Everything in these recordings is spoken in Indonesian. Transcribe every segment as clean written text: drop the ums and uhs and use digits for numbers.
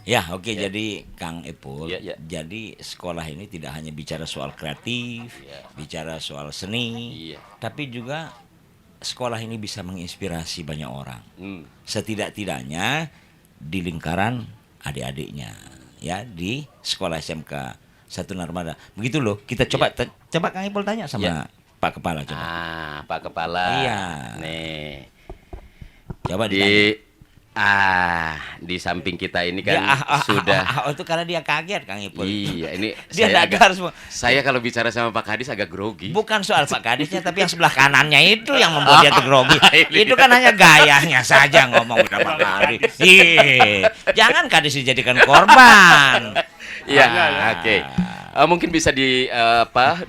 Ya, oke. Ya. Jadi Kang Epul, Ya, ya. jadi sekolah ini tidak hanya bicara soal kreatif, Ya. bicara soal seni, Iya. tapi juga sekolah ini bisa menginspirasi banyak orang. Hmm. Setidak-tidaknya di lingkaran adik-adiknya, ya di sekolah SMK Satu Narmada. Begitu loh. Kita coba coba Kang Epul tanya sama Ya. Pak Kepala coba. Pak Kepala. Iya. Nih. Coba ditanya. Di samping kita ini kan sudah. Itu karena dia kaget Kang Ipul. Iya, ini Dia saya dadar semua. Saya kalau bicara sama Pak Kadis agak grogi. Bukan soal Pak Kadisnya, tapi yang sebelah kanannya itu yang membuat dia tuh grogi. Itu kan hanya gayanya saja ngomong udah Pak Kadis. Jangan Kadis dijadikan korban. Iya, oke. Mungkin bisa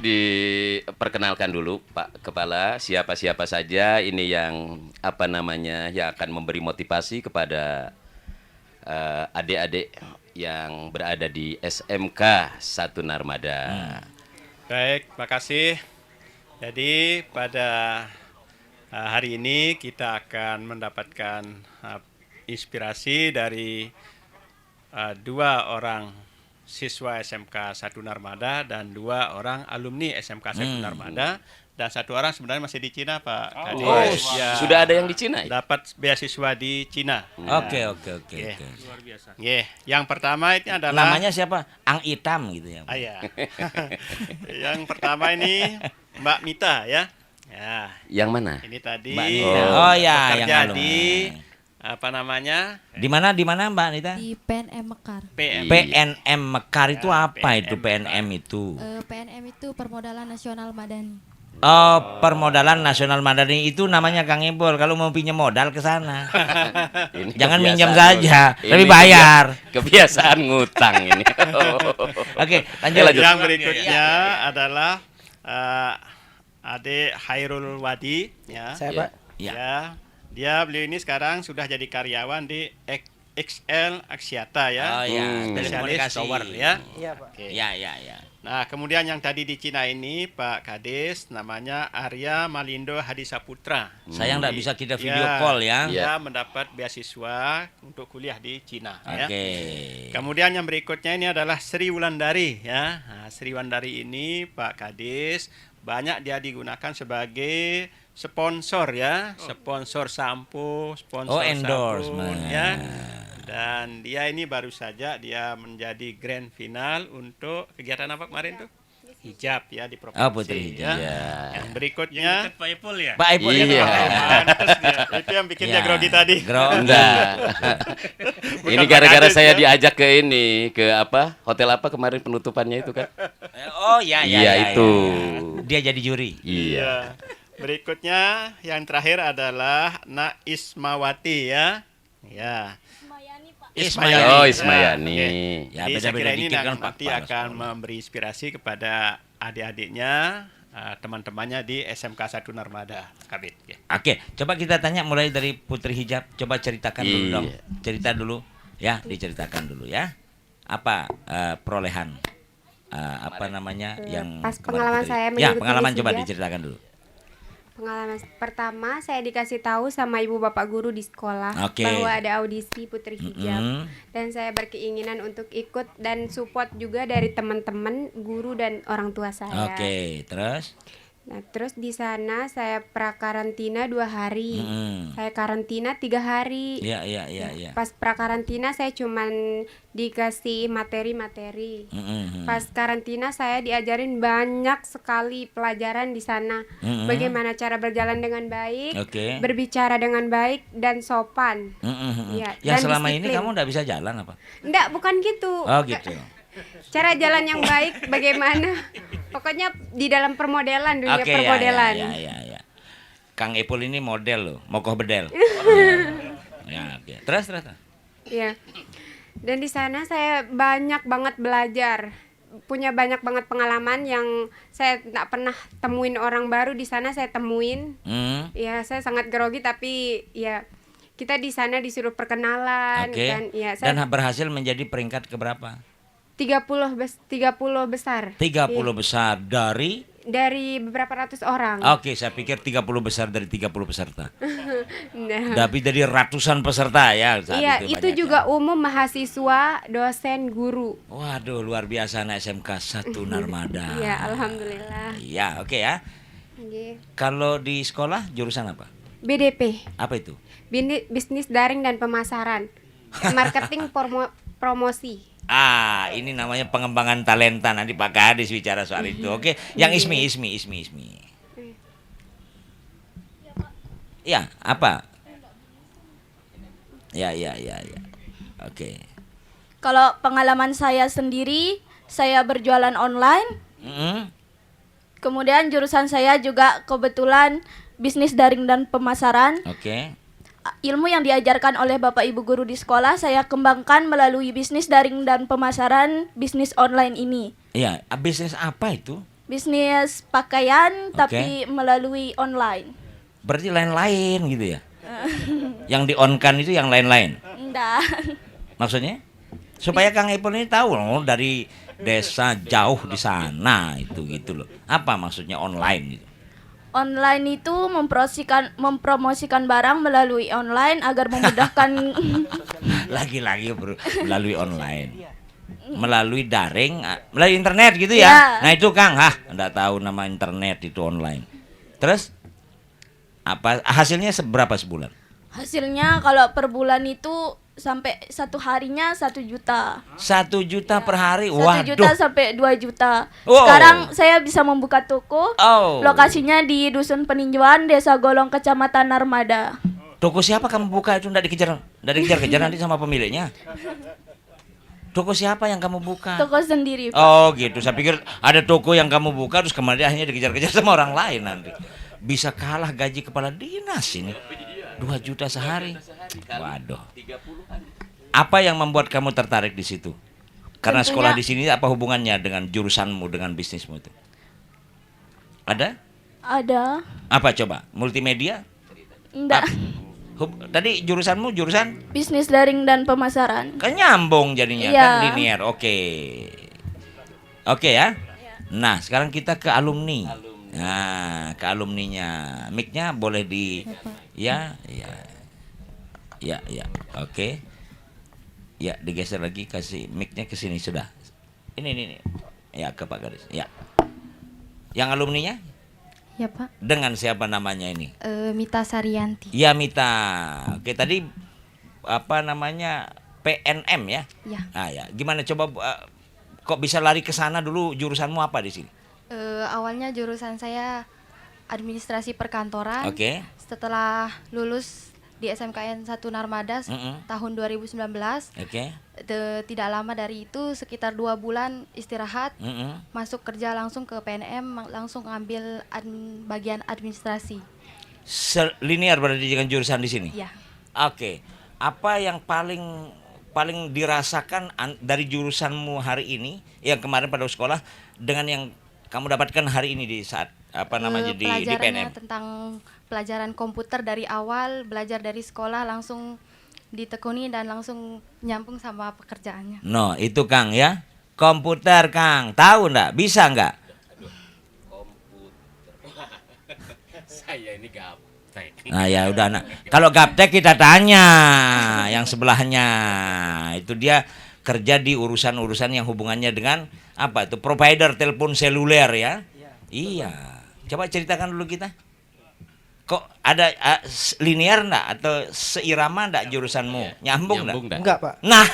diperkenalkan dulu Pak Kepala, siapa-siapa saja ini yang yang akan memberi motivasi kepada adik-adik yang berada di SMK Satu Narmada. Baik, makasih. Jadi pada hari ini kita akan mendapatkan inspirasi dari dua orang siswa SMK Satu Narmada dan dua orang alumni SMK Satu Narmada, dan satu orang sebenarnya masih di Cina, Pak Kadis. Ya, Sudah ada yang di Cina ya? dapat beasiswa di Cina. Oke. Luar biasa. Yang pertama ini adalah Namanya siapa? Ang Itam gitu ya. ya. Yang pertama ini Mbak Mita ya. Ya. Yang mana? Ini tadi Mbak Nita. Oh ya, yang bekerja alumni. di apa namanya? Di mana Mbak Nita? Di PNM Mekar. PNM Mekar itu Ya, apa itu PNM PNM itu? PNM itu Permodalan Nasional Madani. Oh, Permodalan Nasional Madani itu namanya Kang Ipul. Kalau mau pinjam modal ke sana. Ini Jangan kebiasaan minjam saja, ini tapi bayar. Kebiasaan ngutang ini. Oke, lanjut. Yang berikutnya adalah Ade Hairul Wadi ya. Saya Ya. Pak. Ya. Dia beliau ini sekarang sudah jadi karyawan di XL Aksiata ya. Oh ya, Spesialis telekomunikasi. tower ya. Iya Pak. Oke. Ya. Nah, kemudian yang tadi di Cina ini Pak Kadis namanya Arya Malindo Hadisaputra. Sayang nggak bisa kita video Ya, call ya. Dia mendapat beasiswa untuk kuliah di Cina ya. Oke. Kemudian yang berikutnya ini adalah Sri Wulandari ya. Nah, Sri Wulandari ini Pak Kadis banyak dia digunakan sebagai sponsor ya, sponsor sampo, sponsor endorsement. sabun ya. Dan dia ini baru saja dia menjadi grand final untuk kegiatan apa kemarin tuh? Hijab ya di provinsi. Oh, Putri Hijab. Ya. Yang berikutnya Pak Ipul ya? Pak Ipul Iya. ya. Pantes dia. Itu yang bikin dia grogi tadi. Enggak. Ini Bukan gara-gara Pak Kadis, saya ya. diajak ke hotel apa kemarin penutupannya itu kan? Oh ya. Iya, itu. Dia jadi juri. Iya. Berikutnya yang terakhir adalah Na Ismawati ya. Ya. Ismayani. Oh, ya. Ismayani. Oke. Ya, Jadi saya beda-beda kira ini dikit kan, Pak nanti Kepala akan sekolah. memberi inspirasi kepada adik-adiknya, teman-temannya di SMK Satu Narmada, Kabit. Ya. Oke, coba kita tanya mulai dari Putri Hijab. Coba ceritakan dulu Iya. dong. Cerita dulu ya, diceritakan dulu ya. Apa perolehan apa namanya yang Pas kemarin pengalaman Putri- saya Ya, mengikuti pengalaman coba wisuda. diceritakan dulu. Pengalaman pertama saya dikasih tahu sama ibu bapak guru di sekolah Oke. bahwa ada audisi Putri Hijab, Mm-mm. dan saya berkeinginan untuk ikut dan support juga dari teman-teman, guru dan orang tua saya. Oke, terus? Nah, terus di sana saya prakarantina 2 hari. Mm-mm. Saya karantina 3 hari. Iya. Pas prakarantina saya cuman dikasih materi-materi. Mm-mm. Pas karantina saya diajarin banyak sekali pelajaran di sana. Mm-mm. Bagaimana cara berjalan dengan baik, Oke. berbicara dengan baik dan sopan. Mm-mm. Iya, Yang dan selama ini disiplin. kamu nggak bisa jalan apa? Enggak, bukan gitu. Oh gitu. Cara jalan yang baik bagaimana? Pokoknya di dalam permodelan, dunia Oke, permodelan. ya. Kang Ipul ini model loh, mokoh bedel. Ya, oke. Terus. Iya. Dan di sana saya banyak banget belajar. Punya banyak banget pengalaman yang saya tak pernah temuin orang baru di sana saya temuin. Hmm. Ya, saya sangat grogi tapi ya kita di sana disuruh perkenalan Oke. kan. Ya, saya Dan berhasil menjadi peringkat keberapa? 30 besar. 30 besar dari dari beberapa ratus orang. Oke, saya pikir 30 besar dari 30 peserta. Nah, Tapi dari ratusan peserta ya saat iya, itu itu banyaknya. juga umum mahasiswa, dosen, guru. Waduh, luar biasa anak SMK 1 Narmada. Iya, alhamdulillah. Iya, oke ya. Oke. Kalau di sekolah jurusan apa? BDP, Apa itu? bisnis daring dan pemasaran. Marketing promosi. Ah, ini namanya pengembangan talenta. Nanti Pak Kadis bicara soal itu. Oke, yang Ismi. Ya, apa? Ya. Oke. Kalau pengalaman saya sendiri, saya berjualan online. Mm-mm. Kemudian jurusan saya juga kebetulan bisnis daring dan pemasaran. Oke. Ilmu yang diajarkan oleh Bapak Ibu guru di sekolah saya kembangkan melalui bisnis daring dan pemasaran bisnis online ini. Iya, bisnis apa itu? Bisnis pakaian Oke. tapi melalui online. Berarti lain-lain gitu ya? Yang di-on-kan itu yang lain-lain. Enggak. Maksudnya? Supaya Kang Ipul ini tahu loh dari desa jauh di sana itu gitu loh. Apa maksudnya online gitu? Online itu mempromosikan barang melalui online agar memudahkan Lagi-lagi bro, melalui online. Melalui daring, melalui internet gitu ya. Ya. Nah itu Kang, enggak tahu nama internet itu online. Terus apa hasilnya seberapa sebulan? hasilnya kalau per bulan itu sampai satu harinya 1 juta. 1 juta per hari. 1 juta sampai 2 juta. Wow. Sekarang saya bisa membuka toko. Oh. Lokasinya di Dusun Peninjauan, Desa Golong, Kecamatan Narmada. Toko siapa kamu buka itu enggak dikejar-kejar nanti sama pemiliknya? Toko siapa yang kamu buka? Toko sendiri, Pak. Oh gitu, saya pikir ada toko yang kamu buka terus kemudian akhirnya dikejar-kejar sama orang lain nanti. Bisa kalah gaji kepala dinas ini. 2 juta sehari. Waduh. Apa yang membuat kamu tertarik di situ? Karena Tentunya- sekolah di sini apa hubungannya dengan jurusanmu, dengan bisnismu itu? Ada? Ada. Apa coba? Multimedia? Enggak. Tadi jurusanmu jurusan? Bisnis daring dan pemasaran. Kan nyambung jadinya Iya. kan linear. Oke. Oke ya. Nah, sekarang kita ke alumni. Nah, ke alumninya. Mic-nya boleh di ya. Oke. Ya, digeser lagi kasih mic-nya ke sini sudah. Ini. Ya, ke Pak Garis. Ya. Yang alumninya Ya Pak. dengan siapa namanya ini? Mita Saryanti. Ya Mita. Oke, tadi apa namanya? PNM ya? Ya. Ah ya, gimana coba kok bisa lari ke sana dulu jurusanmu apa di sini? Awalnya jurusan saya administrasi perkantoran. Oke. Setelah lulus di SMKN 1 Narmada tahun 2019, Oke. tidak lama dari itu sekitar 2 bulan istirahat, masuk kerja langsung ke PNM, langsung ngambil bagian administrasi. Linear berarti dengan jurusan di sini? Ya. Oke. Apa yang paling dirasakan dari jurusanmu hari ini yang kemarin pada sekolah dengan yang kamu dapatkan hari ini di saat apa namanya di Pelajarannya PNM? tentang pelajaran komputer dari awal, belajar dari sekolah langsung ditekuni dan langsung nyambung sama pekerjaannya. No, itu Kang ya. Komputer Kang, tahu ndak? Bisa nggak? Saya ini gaptek. Nah ya udah nak. Kalau gaptek kita tanya yang sebelahnya. Itu dia kerja di urusan-urusan yang hubungannya dengan apa itu provider telepon seluler ya. Iya. Coba ceritakan dulu kita. Kok ada linear enggak atau seirama enggak jurusanmu? Nyambung enggak? Enggak, Pak. Nah,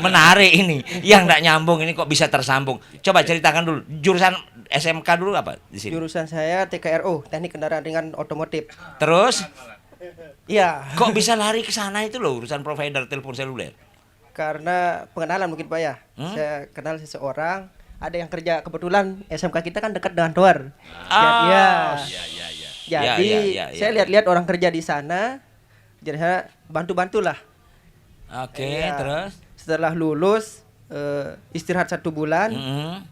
menarik ini. Yang enggak nyambung ini kok bisa tersambung. Coba ceritakan dulu. Jurusan SMK dulu apa di sini? Jurusan saya TKRO, Teknik Kendaraan Ringan Otomotif. Terus Iya, kok bisa lari ke sana itu loh urusan provider telepon seluler? karena pengenalan mungkin Pak ya. Saya kenal seseorang, ada yang kerja kebetulan SMK kita kan dekat dengan Tower. Ah. Jadi Ya. saya lihat-lihat orang kerja di sana, jadi saya bantu-bantulah. Oke, Iya. terus? Setelah lulus istirahat 1 bulan,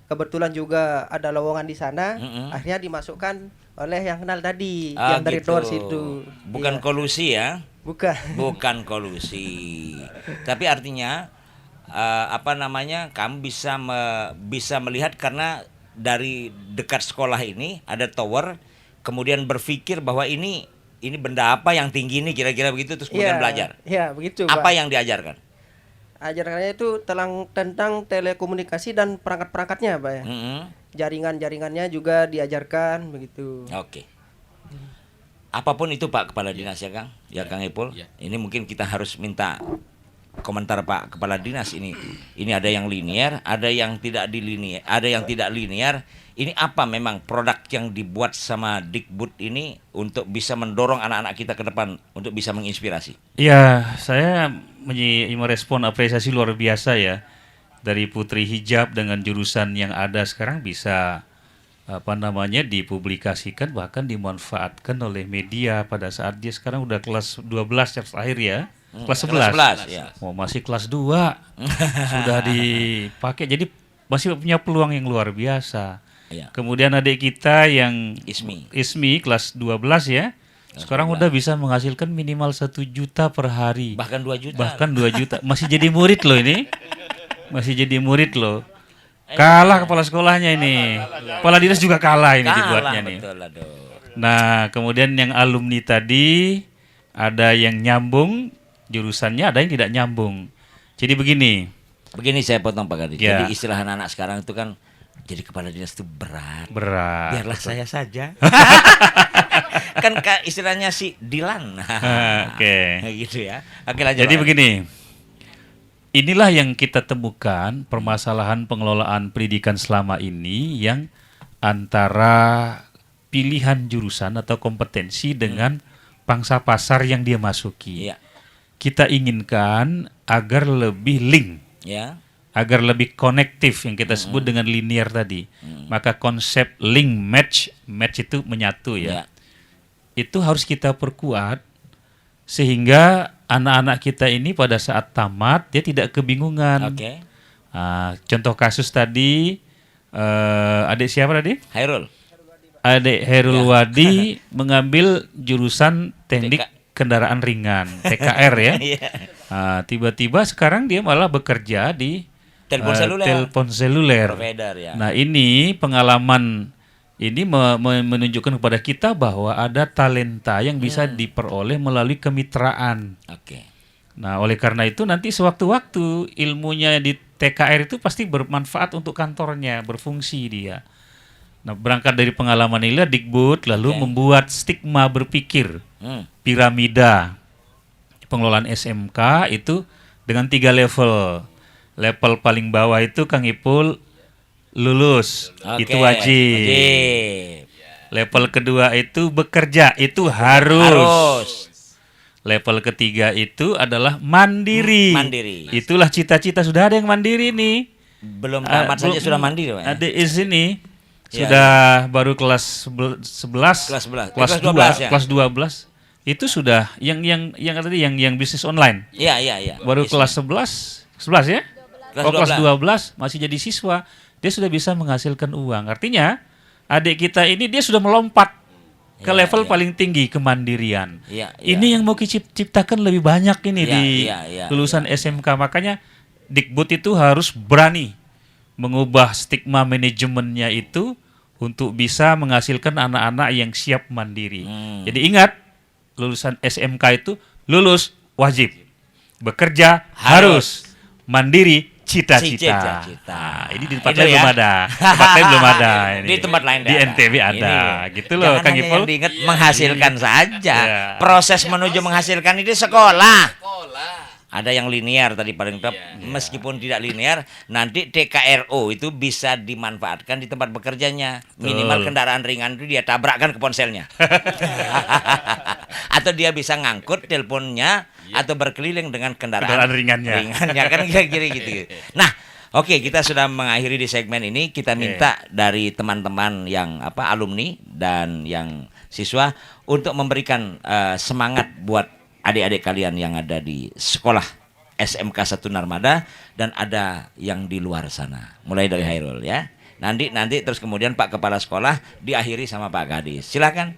kebetulan juga ada lowongan di sana, akhirnya dimasukkan oleh yang kenal tadi, yang dari gitu. Tower situ. Bukan Iya. kolusi ya? Bukan. Bukan kolusi. Tapi artinya apa namanya? Kamu bisa melihat karena dari dekat sekolah ini ada tower, kemudian berpikir bahwa ini benda apa yang tinggi ini kira-kira begitu, terus kemudian belajar. Iya, begitu, Apa Pak. yang diajarkan? Ajarannya itu tentang telekomunikasi dan perangkat-perangkatnya, Pak ya. Mm-mm. Jaringan-jaringannya juga diajarkan begitu. Oke. Apapun itu Pak Kepala Dinas ya Kang, ya Kang Ipul. Ini mungkin kita harus minta komentar Pak Kepala Dinas ini. Ini ada yang linear, ada yang tidak dilinear, ada yang tidak linear. Ini apa memang produk yang dibuat sama Dikbud ini untuk bisa mendorong anak-anak kita ke depan untuk bisa menginspirasi? Ya, saya merespon apresiasi luar biasa ya dari Putri Hijab dengan jurusan yang ada sekarang bisa dipublikasikan bahkan dimanfaatkan oleh media pada saat dia sekarang udah kelas 12 yang terakhir ya. Kelas 11. Kelas 11 ya. Oh, masih kelas 2 sudah dipakai. Jadi masih punya peluang yang luar biasa. Ya. Kemudian adik kita yang Ismi kelas 12 ya. Sekarang udah bisa menghasilkan minimal 1 juta per hari. Bahkan 2 juta. Bahkan 2 juta. Masih jadi murid loh ini. Masih jadi murid loh. Kalah kepala sekolahnya ini. Kepala dinas juga kalah ini dibuatnya nih. Betul, aduh. Nah, kemudian yang alumni tadi ada yang nyambung jurusannya, ada yang tidak nyambung. Jadi begini. Begini saya potong Pak Gadis. Ya. Jadi istilah anak-anak sekarang itu kan jadi kepala dinas itu berat. Berat. Biarlah saya saja. Kan istilahnya si Dilan. Oke. Gitu ya. Oke lanjut. Jadi Pak. begini. Inilah yang kita temukan permasalahan pengelolaan pendidikan selama ini yang antara pilihan jurusan atau kompetensi dengan pangsa pasar yang dia masuki. Iya. Kita inginkan agar lebih link, Ya. agar lebih konektif yang kita sebut dengan linear tadi. Maka konsep link match itu menyatu ya. Ya. Itu harus kita perkuat sehingga anak-anak kita ini pada saat tamat dia tidak kebingungan. Oke. Contoh kasus tadi adik siapa tadi? Hairul. Adik Hairul Wadi mengambil jurusan teknik kendaraan ringan TKR ya. Iya. Tiba-tiba sekarang dia malah bekerja di Telepon seluler. telepon seluler. Provider ya. Nah ini pengalaman ini menunjukkan kepada kita bahwa ada talenta yang bisa diperoleh melalui kemitraan. Oke. Nah oleh karena itu nanti sewaktu-waktu ilmunya di TKR itu pasti bermanfaat untuk kantornya, berfungsi dia. Nah berangkat dari pengalaman inilah Dikbud lalu membuat stigma berpikir piramida pengelolaan SMK itu dengan 3 level. Level paling bawah itu Kang Ipul lulus, Oke, itu wajib. Level kedua itu bekerja, itu harus. Level ketiga itu adalah mandiri. Mandiri. Itulah cita-cita, sudah ada yang mandiri nih. Belum tamat saja sudah mandiri Pak. Ada di sini Ya, sudah baru kelas 11, Kelas 11. kelas Kelas 12 ya? 2, kelas 12. Itu sudah yang tadi yang bisnis online. Iya. Baru kelas 11 ya? Kelas Kelas 12 masih jadi siswa, dia sudah bisa menghasilkan uang. Artinya adik kita ini dia sudah melompat ke level paling tinggi, kemandirian. Iya. Ini yang mau ciptakan lebih banyak ini Iya, di iya, lulusan SMK. Makanya Dikbud itu harus berani mengubah stigma manajemennya itu untuk bisa menghasilkan anak-anak yang siap mandiri. Jadi ingat, lulusan SMK itu lulus wajib, bekerja harus, mandiri cita-cita. Nah, ini di tempat Itu lain ya. belum ada. Tempat lain belum ada. Ini. Di tempat lain di ada. NTB ada. Ini. Gitu loh, Jangan Kang hanya Ipul. yang diingat menghasilkan saja. Ya. Proses menuju menghasilkan itu sekolah. Ada yang linear tadi paling top. Meskipun tidak linear, nanti TKRO itu bisa dimanfaatkan di tempat bekerjanya. Minimal kendaraan ringan itu dia tabrakkan ke ponselnya. Atau dia bisa ngangkut teleponnya atau berkeliling dengan kendaraan ringannya. Ringannya kan kira-kira gitu. Nah, oke, kita sudah mengakhiri di segmen ini. Kita minta dari teman-teman yang alumni dan yang siswa untuk memberikan semangat buat adik-adik kalian yang ada di sekolah SMK 1 Narmada dan ada yang di luar sana. Mulai dari Hairul ya. Nanti terus kemudian Pak Kepala Sekolah diakhiri sama Pak Gadis. Silakan.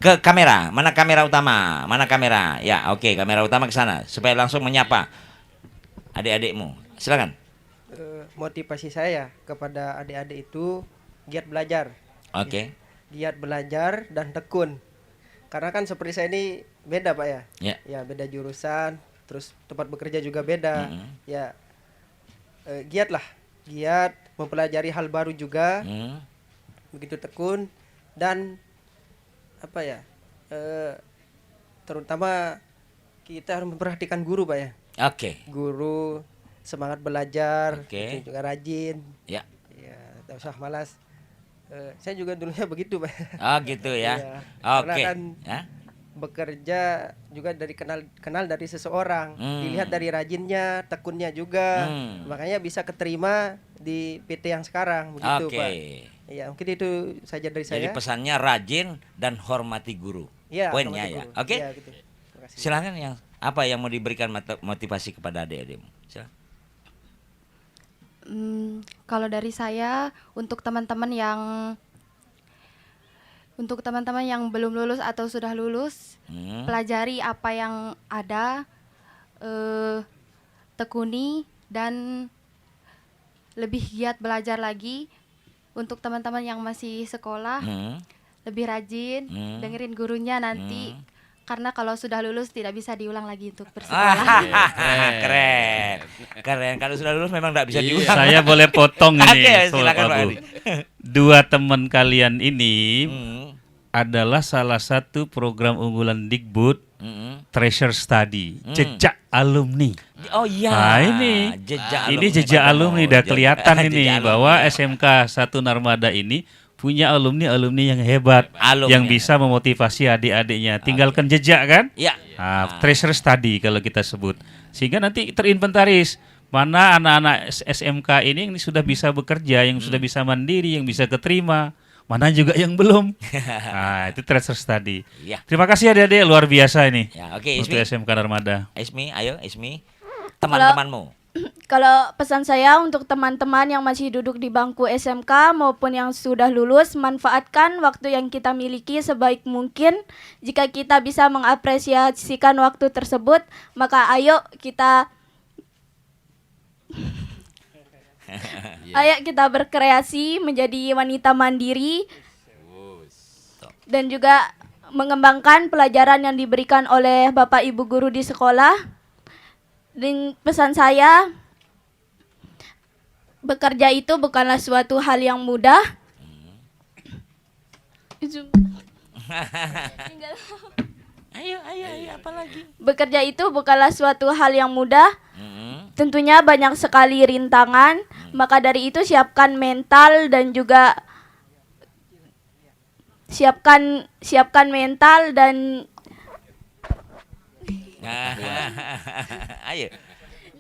Ke kamera. Mana kamera utama? Mana kamera? Ya, oke, kamera utama ke sana supaya langsung menyapa adik-adikmu. Silakan. motivasi saya kepada adik-adik itu giat belajar. Oke. Giat belajar dan tekun. Karena kan seperti saya ini beda Pak ya. Ya. Ya beda jurusan, terus tempat bekerja juga beda. Ya giat mempelajari hal baru juga. Begitu tekun dan apa ya? Terutama kita harus memperhatikan guru Pak ya. Oke. Guru semangat belajar, Oke. juga rajin. Ya. Ya, tak usah malas. Saya juga dulunya begitu, Pak. Oh gitu ya. Iya. Karena Oke. kan Ya. bekerja juga dari kenal dari seseorang, dilihat dari rajinnya, tekunnya juga. Makanya bisa keterima di PT yang sekarang begitu, Oke. Pak. Ya, mungkin itu saja dari Jadi saya. pesannya rajin dan hormati guru. Ya, Poinnya hormati ya. guru. Oke. Ya, gitu. Terima kasih. Silakan yang apa yang mau diberikan motivasi kepada adik-adikmu. Silakan. Kalau dari saya untuk teman-teman yang belum lulus atau sudah lulus, pelajari apa yang ada, tekuni dan lebih giat belajar lagi. Untuk teman-teman yang masih sekolah, lebih rajin, dengerin gurunya nanti. Karena kalau sudah lulus tidak bisa diulang lagi untuk bersekolah. Keren. Kalau sudah lulus memang tidak bisa diulang. Saya boleh potong ini. Oke, Sob silakan, Pak Abu. Adi. Dua teman kalian ini Hmm. adalah salah satu program unggulan Dikbud, Treasure Study, Hmm. jejak alumni. Oh iya. Nah ini jejak alumni udah kelihatan ini bahwa SMK 1 Narmada ini punya alumni yang hebat, Alumni yang yang bisa memotivasi adik-adiknya. Tinggalkan jejak kan? Ya. Treasure Study kalau kita sebut. Sehingga nanti terinventaris mana anak-anak SMK ini yang sudah bisa bekerja, yang sudah bisa mandiri, yang bisa keterima, mana juga yang belum. Nah, itu Treasure Study. Ya. Terima kasih adik-adik, luar biasa ini. Ya, oke, Untuk Ismi. SMK Narmada. Ismi, ayo Ismi. Teman-temanmu. Kalau pesan saya untuk teman-teman yang masih duduk di bangku SMK maupun yang sudah lulus, manfaatkan waktu yang kita miliki sebaik mungkin. Jika kita bisa mengapresiasikan waktu tersebut, maka ayo kita berkreasi menjadi wanita mandiri dan juga mengembangkan pelajaran yang diberikan oleh Bapak Ibu guru di sekolah. Dan pesan saya, bekerja itu bukanlah suatu hal yang mudah. Ayo, apa lagi? Bekerja itu bukanlah suatu hal yang mudah. Tentunya banyak sekali rintangan. Maka dari itu siapkan mental dan juga siapkan mental dan Ayo.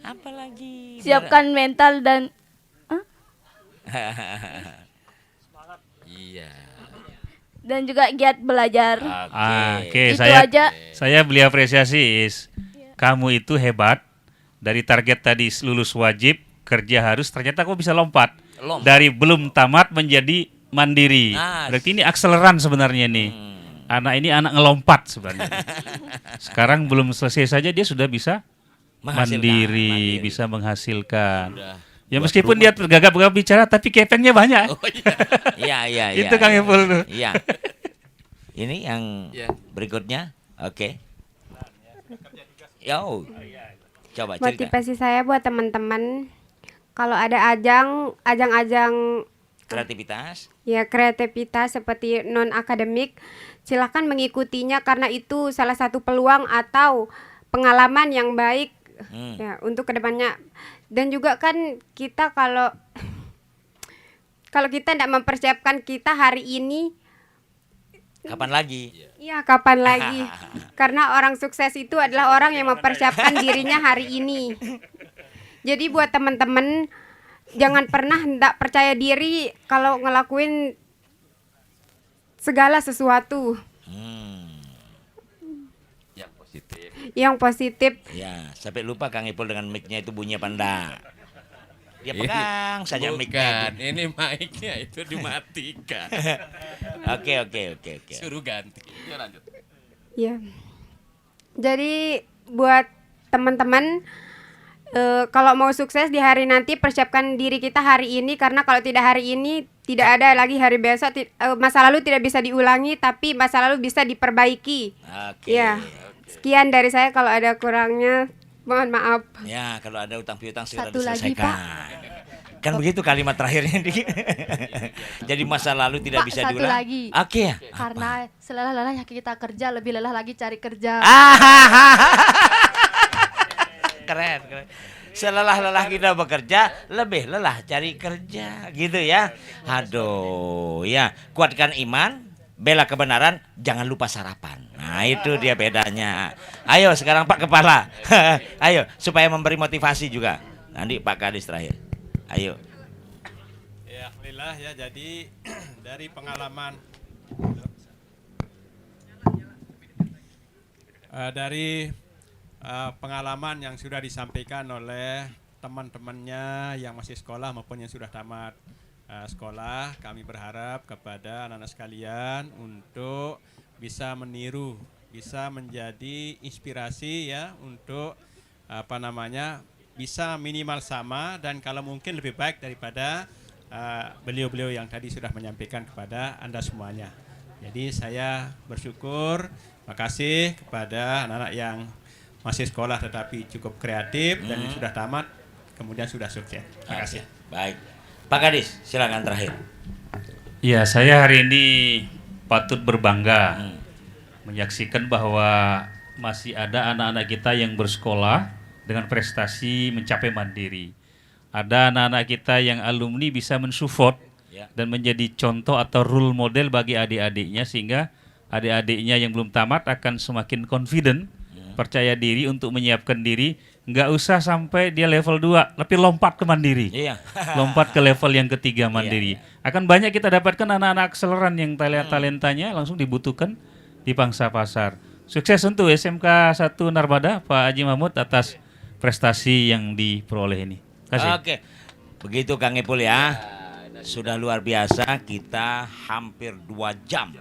Apa lagi? siapkan mental dan Iya. dan juga giat belajar. Oke, Itu aja. saya beli apresiasi Is. Kamu itu hebat. Dari target tadi lulus wajib, kerja harus, ternyata kau bisa lompat. Dari belum tamat menjadi mandiri. Berarti ini akseleran sebenarnya nih. Anak ini anak ngelompat sebenarnya. Sekarang belum selesai saja dia sudah bisa mandiri, bisa menghasilkan. Ya meskipun dia tergagap-gagap bicara tapi kepengnya banyak. Iya. Itu Kang Ipul tuh. Iya. Ini yang berikutnya. Oke. Yo. Coba cerita. Motivasi saya buat teman-teman, kalau ada ajang-ajang Kreativitas. ya kreativitas seperti non akademik, silakan mengikutinya karena itu salah satu peluang atau pengalaman yang baik ya untuk kedepannya. Dan juga kan kita kalau kita tidak mempersiapkan kita hari ini, Kapan lagi? ya kapan lagi? Karena orang sukses itu adalah orang yang mempersiapkan dirinya hari ini. Jadi buat teman-teman, jangan pernah tidak percaya diri kalau ngelakuin segala sesuatu yang positif. Ya, sampai lupa Kang Ipul dengan mic-nya itu bunyi apa enggak. Dia pegang saja mic-nya. Ini mic-nya itu dimatikan. Oke. Suruh ganti. Ya, lanjut. Ya. Jadi buat teman-teman, kalau mau sukses di hari nanti, persiapkan diri kita hari ini, karena kalau tidak hari ini tidak ada lagi hari besok. Masa lalu tidak bisa diulangi, tapi masa lalu bisa diperbaiki. Oke. Ya, sekian dari saya. Kalau ada kurangnya mohon maaf. Ya, kalau ada utang piutang segera Satu lagi, diselesaikan. Kan begitu kalimat terakhirnya. Jadi masa lalu tidak Pak, bisa satu diulang. lagi. Oke ya. Karena selelah-lelahnya kita kerja, lebih lelah lagi cari kerja. Keren, keren. Selelah-lelah kita bekerja, lebih lelah cari kerja, gitu ya. Aduh, ya, kuatkan iman, bela kebenaran, jangan lupa sarapan. Nah, itu dia bedanya. Ayo sekarang Pak Kepala. Ayo, supaya memberi motivasi juga. Nanti Pak Kadis terakhir. Ayo. Ya, alhamdulillah ya. Jadi dari pengalaman pengalaman yang sudah disampaikan oleh teman-temannya yang masih sekolah maupun yang sudah tamat sekolah, kami berharap kepada anak-anak sekalian untuk bisa meniru, bisa menjadi inspirasi ya untuk bisa minimal sama, dan kalau mungkin lebih baik daripada beliau-beliau yang tadi sudah menyampaikan kepada Anda semuanya. Jadi saya bersyukur, makasih kepada anak-anak yang masih sekolah tetapi cukup kreatif dan yang sudah tamat kemudian sudah sukses. Terima kasih. Baik. Pak Kadis, silakan terakhir. Ya, saya hari ini patut berbangga menyaksikan bahwa masih ada anak-anak kita yang bersekolah dengan prestasi mencapai mandiri. Ada anak-anak kita yang alumni bisa mensupport dan menjadi contoh atau role model bagi adik-adiknya, sehingga adik-adiknya yang belum tamat akan semakin confident, percaya diri untuk menyiapkan diri. Nggak usah sampai dia level 2, tapi lompat ke mandiri. Iya. Lompat ke level yang ketiga mandiri. Akan banyak kita dapatkan anak-anak akseleran yang talentanya langsung dibutuhkan di pangsa pasar. Sukses untuk SMK 1 Narmada, Pak Haji Mahmud, atas prestasi yang diperoleh ini. Terima kasih. Oke. Begitu Kang Ipul ya. Sudah luar biasa, kita hampir 2 jam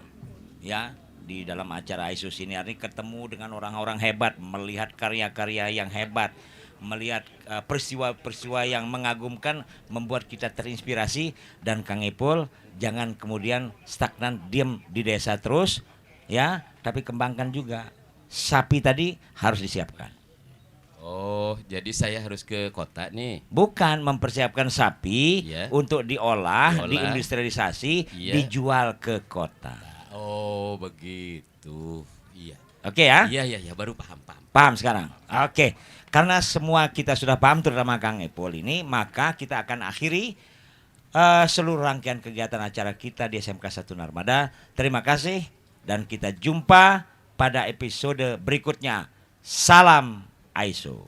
ya di dalam acara ISUS ini, hari ketemu dengan orang-orang hebat, melihat karya-karya yang hebat, melihat peristiwa-peristiwa yang mengagumkan, membuat kita terinspirasi. Dan Kang Ipul, jangan kemudian stagnan, diam di desa terus ya, tapi kembangkan juga. Sapi tadi harus disiapkan. Oh, jadi saya harus ke kota nih. Bukan, mempersiapkan sapi untuk diolah, Diolah. diindustrialisasi, dijual ke kota. Oh, begitu. Iya. Oke ya? Iya, baru paham. Paham sekarang? Oke. Karena semua kita sudah paham, terutama Kang Ipul ini, maka kita akan akhiri seluruh rangkaian kegiatan acara kita di SMK 1 Narmada. Terima kasih dan kita jumpa pada episode berikutnya. Salam ISO.